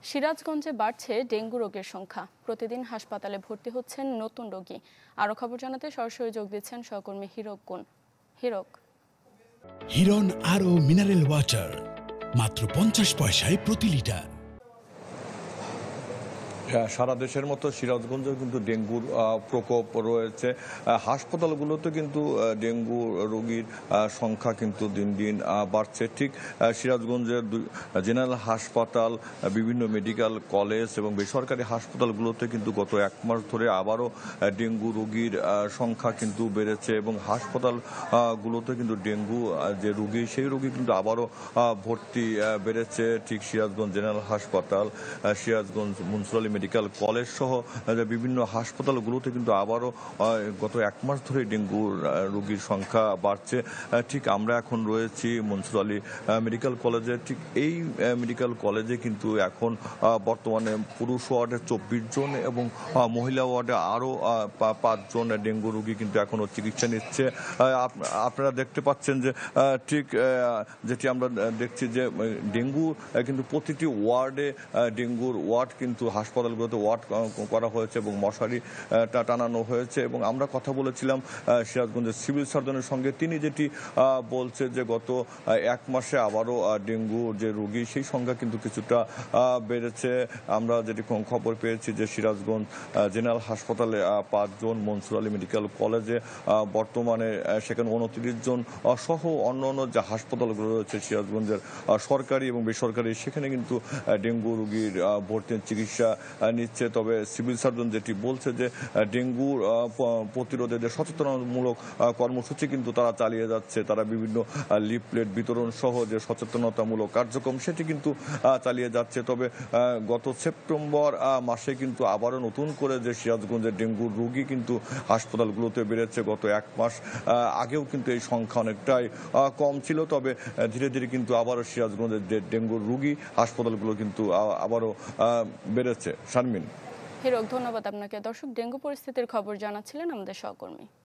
সিরাজগঞ্জে বাড়ছে ডেঙ্গু রোগের সংখ্যা। প্রতিদিন হাসপাতালে ভর্তি হচ্ছেন নতুন রোগী। আরো খবর জানাতে সরাসরি যোগ দিচ্ছেন সহকর্মী হিরক। হিরন আরও মিনারেল ওয়াটার মাত্র 50 পয়সায় প্রতি লিটার। সারা দেশের মতো সিরাজগঞ্জেও কিন্তু ডেঙ্গুর প্রকোপ রয়েছে। হাসপাতালগুলোতে কিন্তু ডেঙ্গু রোগীর সংখ্যা কিন্তু দিন দিন বাড়ছে। ঠিক সিরাজগঞ্জের জেনারেল হাসপাতাল, বিভিন্ন মেডিকেল কলেজ এবং বেসরকারি হাসপাতালগুলোতে কিন্তু গত এক মাস ধরে আবারও ডেঙ্গু রোগীর সংখ্যা কিন্তু বেড়েছে এবং হাসপাতালগুলোতে কিন্তু ডেঙ্গু যে রোগী, সেই রোগী কিন্তু আবারও ভর্তি বেড়েছে। ঠিক সিরাজগঞ্জ জেনারেল হাসপাতাল, সিরাজগঞ্জ মুন্সিপাল মেডিকেল কলেজ সহ বিভিন্ন হাসপাতালগুলোতে কিন্তু আবারও গত এক মাস ধরে ডেঙ্গু রোগীর সংখ্যা বাড়ছে। ঠিক আমরা এখন রয়েছি মনসুর মেডিকেল কলেজে। ঠিক এই মেডিকেল কলেজে কিন্তু এখন বর্তমানে পুরুষ ওয়ার্ডে 24 জন এবং মহিলা ওয়ার্ডে আরও 5 জন ডেঙ্গু রোগী কিন্তু এখনও চিকিৎসা নিচ্ছে। আপনারা দেখতে পাচ্ছেন যে ঠিক যেটি আমরা দেখছি যে ডেঙ্গু কিন্তু প্রতিটি ওয়ার্ডে ডেঙ্গুর ওয়ার্ড কিন্তু হাসপাতালগুলোতে ওয়ার্ড করা হয়েছে এবং মশারি টানানো হয়েছে। এবং আমরা কথা বলেছিলাম সিরাজগঞ্জের সিভিল সার্জনের সঙ্গে। তিনি যেটি বলছে যে গত এক মাসে আবারও ডেঙ্গু যে রোগী, সেই সংখ্যা কিন্তু কিছুটা বেড়েছে। আমরা যেটি খবর পেয়েছি যে সিরাজগঞ্জ জেনারেল হাসপাতালে 5 জন, মনসুর আলী মেডিকেল কলেজে বর্তমানে সেখানে 29 জন সহ অন্যান্য যে হাসপাতালগুলো রয়েছে সিরাজগঞ্জের সরকারি এবং বেসরকারি, সেখানে কিন্তু ডেঙ্গু রোগীর ভর্তি চিকিৎসা নিচ্ছে। তবে সিভিল সার্জন যেটি বলছে যে ডেঙ্গুর প্রতিরোধে যে সচেতনতামূলক কর্মসূচি কিন্তু তারা চালিয়ে যাচ্ছে। তারা বিভিন্ন লিফলেট বিতরণ সহ যে সচেতনতামূলক কার্যক্রম, সেটি কিন্তু চালিয়ে যাচ্ছে। তবে গত সেপ্টেম্বর মাসে কিন্তু আবারও নতুন করে যে সিরাজগঞ্জের ডেঙ্গুর রোগী কিন্তু হাসপাতালগুলোতে বেড়েছে। গত এক মাস আগেও কিন্তু এই সংখ্যা অনেকটাই কম ছিল। তবে ধীরে ধীরে কিন্তু আবারও সিরাজগঞ্জের যে ডেঙ্গুর রোগী হাসপাতালগুলো কিন্তু আবারও বেড়েছে। শারমিন। হিরক, ধন্যবাদ আপনাকে। দর্শক, ডেঙ্গু পরিস্থিতির খবর জানাচ্ছিলেন আমাদের সহকর্মী।